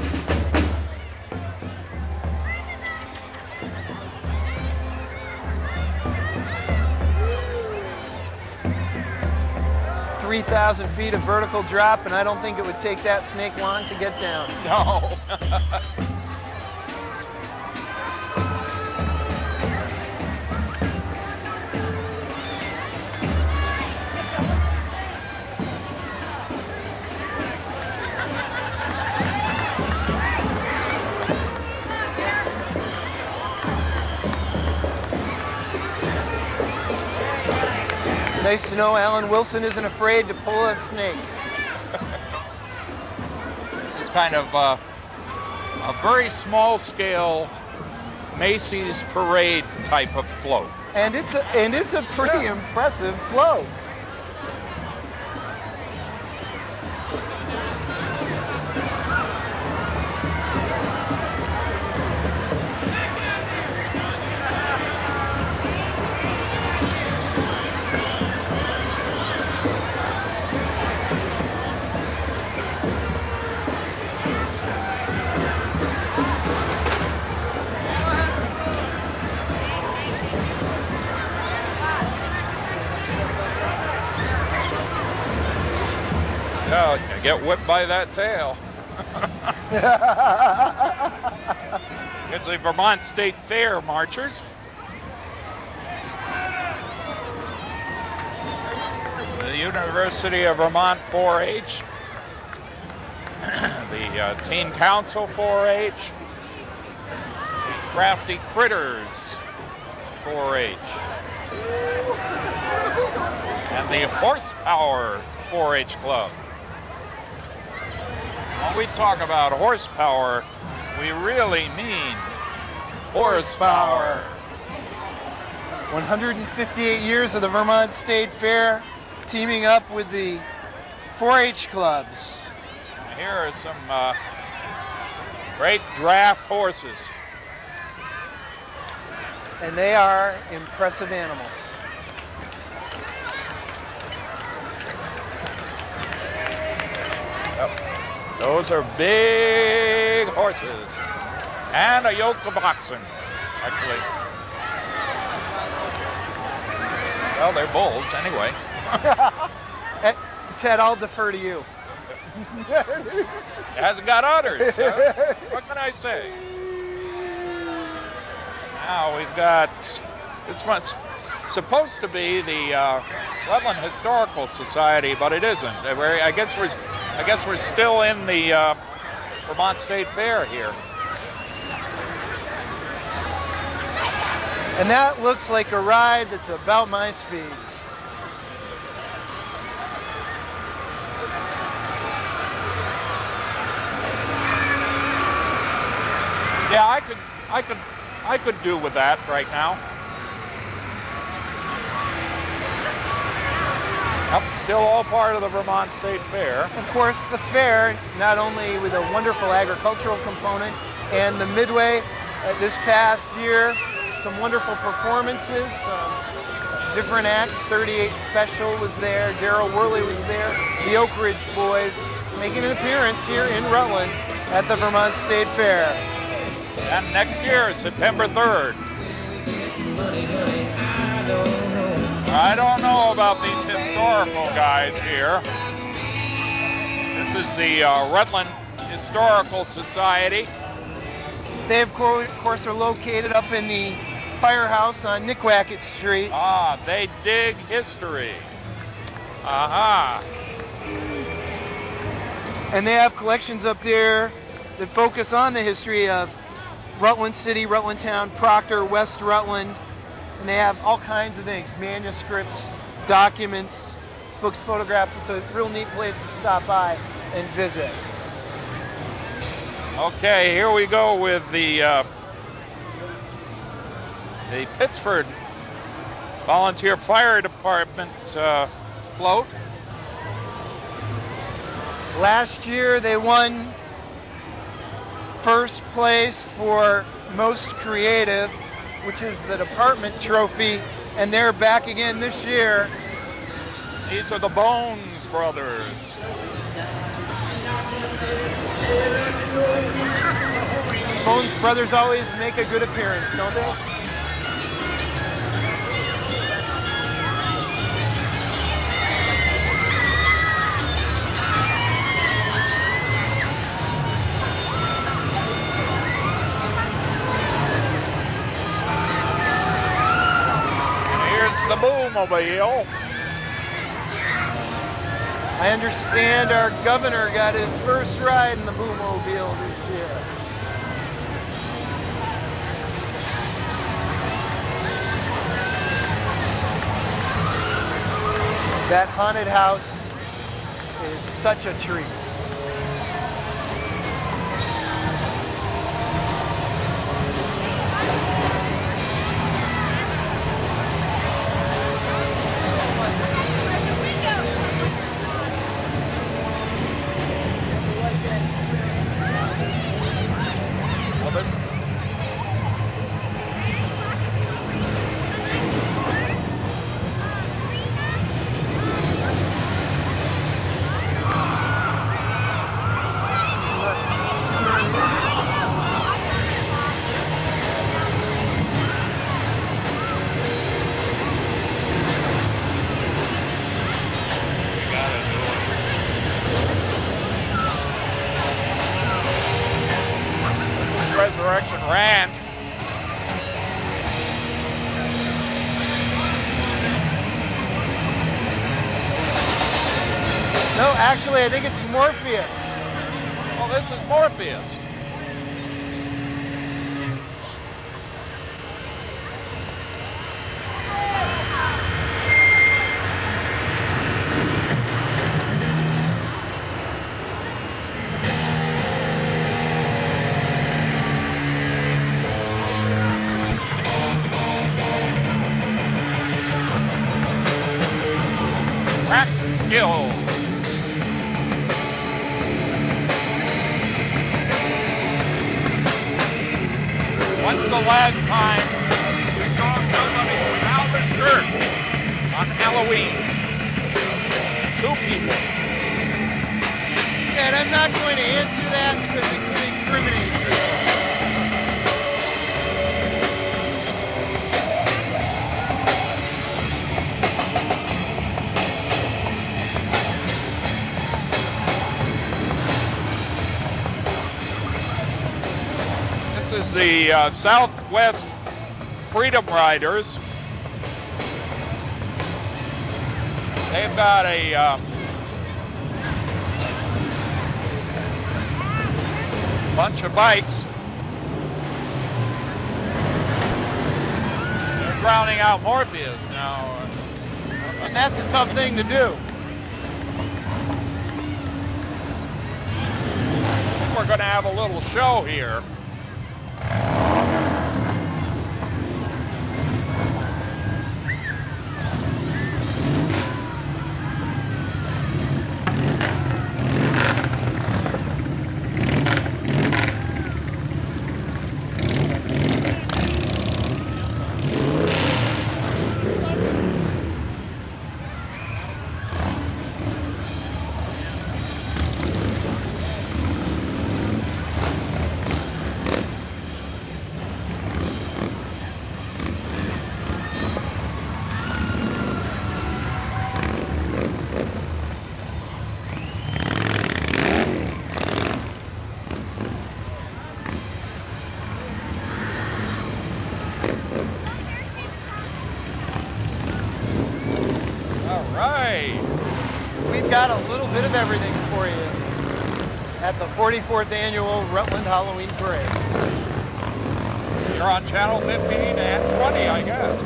"3,000 feet of vertical drop, and I don't think it would take that snake long to get down." No. Nice to know Alan Wilson isn't afraid to pull a snake. It's kind of a very small scale Macy's parade type of float. And it's a pretty impressive float. Yeah, get whipped by that tail. It's the Vermont State Fair, marchers. The University of Vermont 4-H. The Teen Council 4-H. The Crafty Critters 4-H. And the Horsepower 4-H Club. When we talk about horsepower, we really mean horsepower. 158 years of the Vermont State Fair, teaming up with the 4-H clubs. Here are some great draft horses. And they are impressive animals. Those are big horses. And a yoke of oxen, actually. Well, they're bulls anyway. Ted, I'll defer to you. It hasn't got udders. What can I say? Now we've got, this one's supposed to be the Rutland Historical Society, but it isn't. I guess we're still in the Vermont State Fair here. And that looks like a ride that's about my speed. Yeah, I could do with that right now. Yep, still all part of the Vermont State Fair. Of course, the fair, not only with a wonderful agricultural component, and the Midway this past year, some wonderful performances, some different acts. 38 Special was there, Daryl Worley was there, the Oak Ridge Boys making an appearance here in Rutland at the Vermont State Fair. And next year, September 3rd. I don't know about these historical guys here. This is the Rutland Historical Society. They, of course, are located up in the firehouse on Nickwacket Street. Ah, they dig history. Aha. And they have collections up there that focus on the history of Rutland City, Rutland Town, Proctor, West Rutland. And they have all kinds of things, manuscripts, documents, books, photographs. It's a real neat place to stop by and visit. Okay, here we go with the Pittsford Volunteer Fire Department float. Last year they won first place for most creative, which is the department trophy, and they're back again this year. These are the Bones Brothers. Bones Brothers always make a good appearance, don't they? The Boomobile. I understand our governor got his first ride in the Boomobile this year. That haunted house is such a treat. Resurrection Ranch. No, actually, I think it's Morpheus. Oh, this is Morpheus. Crack Hill. When's the last time we saw somebody without a shirt on Halloween? 2 people. And I'm not going to answer that because it could incriminate you. This is the Southwest Freedom Riders. They've got a bunch of bikes. They're drowning out Morpheus now. And that's a tough thing to do. We're going to have a little show here. We've got a little bit of everything for you at the 44th Annual Rutland Halloween Parade. You're on channel 15 and 20, I guess.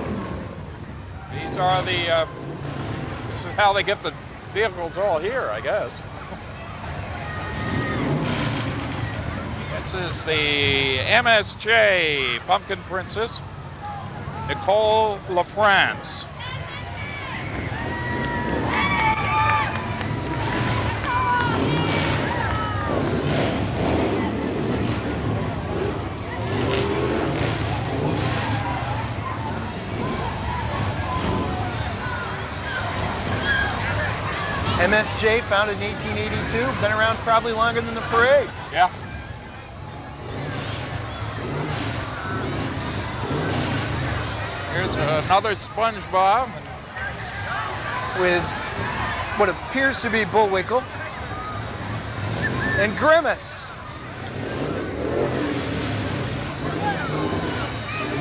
These are the, this is how they get the vehicles all here, I guess. This is the MSJ Pumpkin Princess, Nicole LaFrance. MSJ, founded in 1882, been around probably longer than the parade. Yeah. Here's another SpongeBob. With what appears to be Bullwinkle and Grimace.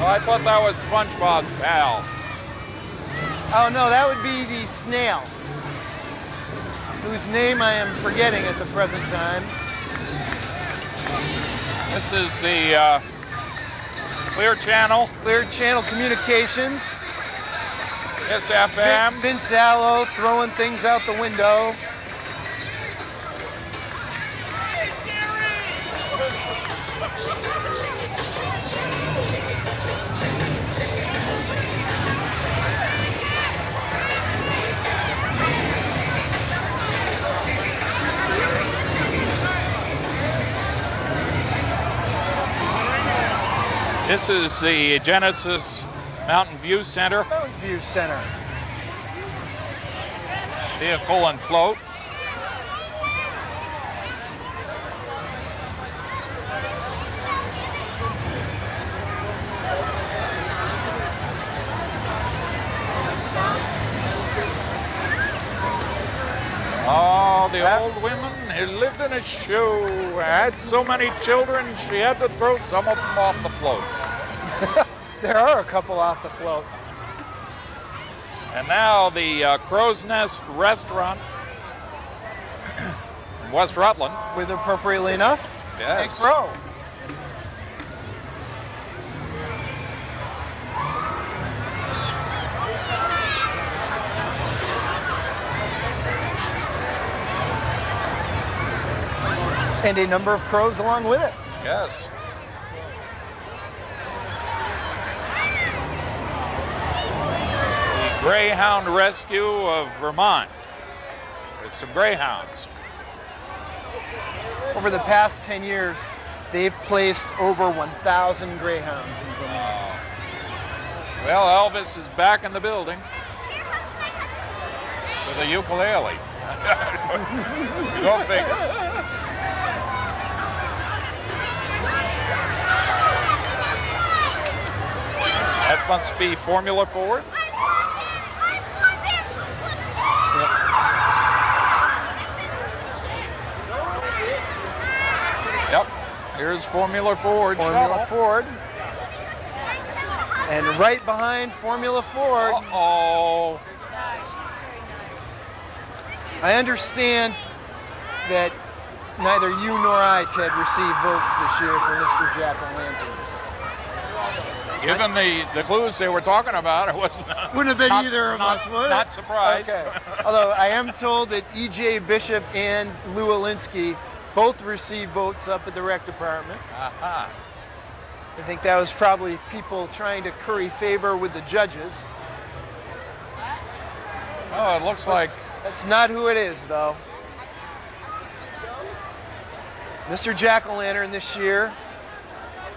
Oh, I thought that was SpongeBob's pal. Oh no, that would be the snail, whose name I am forgetting at the present time. This is the Clear Channel. Clear Channel Communications. SFM. Vince Allo throwing things out the window. This is the Genesis Mountain View Center. Mountain View Center. Vehicle and float. Oh, the old women who lived in a shoe, had so many children, she had to throw some of them off the float. There are a couple off the float. And now the Crow's Nest restaurant in West Rutland. With appropriately enough, Yes. a crow. And a number of crows along with it. Yes. The Greyhound Rescue of Vermont. There's some greyhounds. Over the past 10 years, they've placed over 1,000 greyhounds in Vermont. Well, Elvis is back in the building with a ukulele. Go figure. That must be Formula Ford. Yep, here's Formula Ford. Formula Ford. And right behind Formula Ford. Uh-oh. I understand that neither you nor I, Ted, received votes this year for Mr. Jack-O-Lantern. Given the clues they were talking about, it was not, Wouldn't have been either of us, would it? Not surprised. Okay. Although I am told that E.J. Bishop and Lou Alinsky both received votes up at the rec department. Aha. I think that was probably people trying to curry favor with the judges. Oh, it looks like That's not who it is, though. Mr. Jack-O-Lantern this year,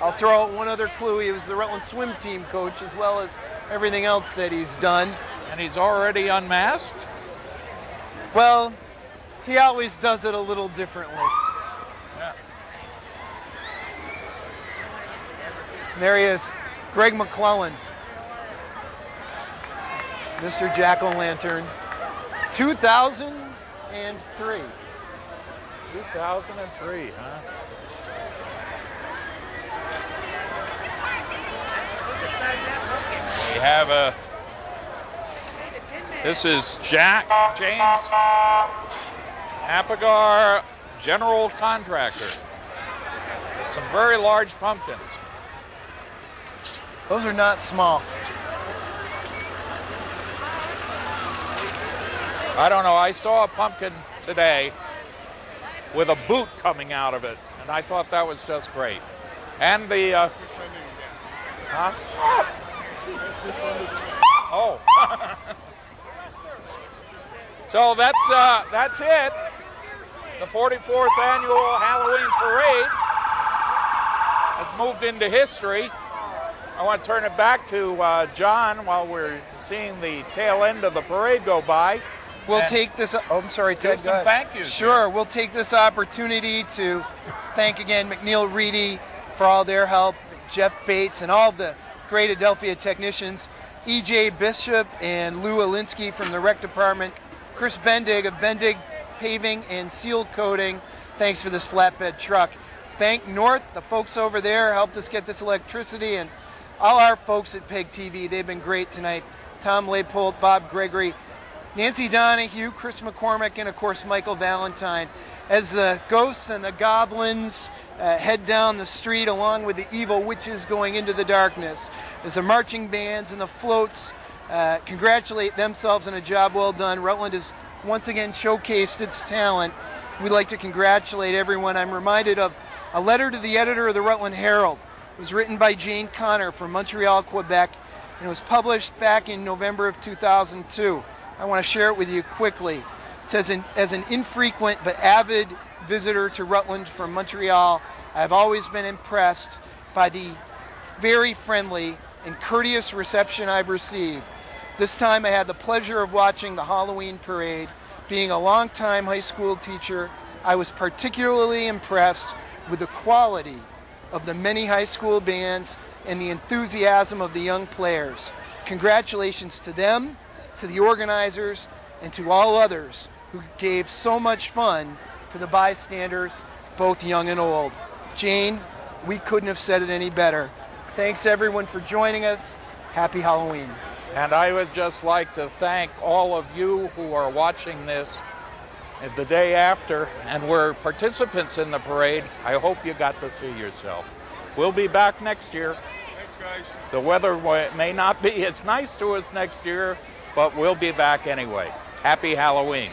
I'll throw out one other clue. He was the Rutland swim team coach, as well as everything else that he's done. and he's already unmasked. Well, he always does it a little differently. Yeah. And there he is, Greg McClellan, Mr. Jack-O-Lantern, 2003. 2003, huh? We have this is James Appigar, general contractor. Some very large pumpkins. Those are not small. I don't know, I saw a pumpkin today with a boot coming out of it, and I thought that was just great. And the, huh? Oh. So that's it. The 44th annual Halloween parade has moved into history. I want to turn it back to John while we're seeing the tail end of the parade go by. We'll take this, oh, I'm sorry, Ted. Do some thank yous. Sure, we'll take this opportunity to thank again McNeil Reedy for all their help, Jeff Bates, and all the great Adelphia technicians, E.J. Bishop and Lou Alinsky from the rec department, Chris Bendig of Bendig Paving and Seal Coating, thanks for this flatbed truck. Bank North, the folks over there helped us get this electricity, and all our folks at PEGTV, they've been great tonight. Tom Leopold, Bob Gregory, Nancy Donahue, Chris McCormick, and of course Michael Valentine. As the ghosts and the goblins head down the street along with the evil witches going into the darkness, as the marching bands and the floats congratulate themselves on a job well done, Rutland has once again showcased its talent. We'd like to congratulate everyone. I'm reminded of a letter to the editor of the Rutland Herald. It was written by Jane Connor from Montreal, Quebec, and it was published back in November of 2002. I want to share it with you quickly. It says, as an infrequent but avid visitor to Rutland from Montreal, I've always been impressed by the very friendly and courteous reception I've received. This time I had the pleasure of watching the Halloween parade. Being a longtime high school teacher, I was particularly impressed with the quality of the many high school bands and the enthusiasm of the young players. Congratulations to them, to the organizers, and to all others who gave so much fun to the bystanders, both young and old. Jane, we couldn't have said it any better. Thanks everyone for joining us. Happy Halloween. And I would just like to thank all of you who are watching this the day after and were participants in the parade. I hope you got to see yourself. We'll be back next year. Thanks, guys. The weather may not be as nice to us next year, but we'll be back anyway. Happy Halloween.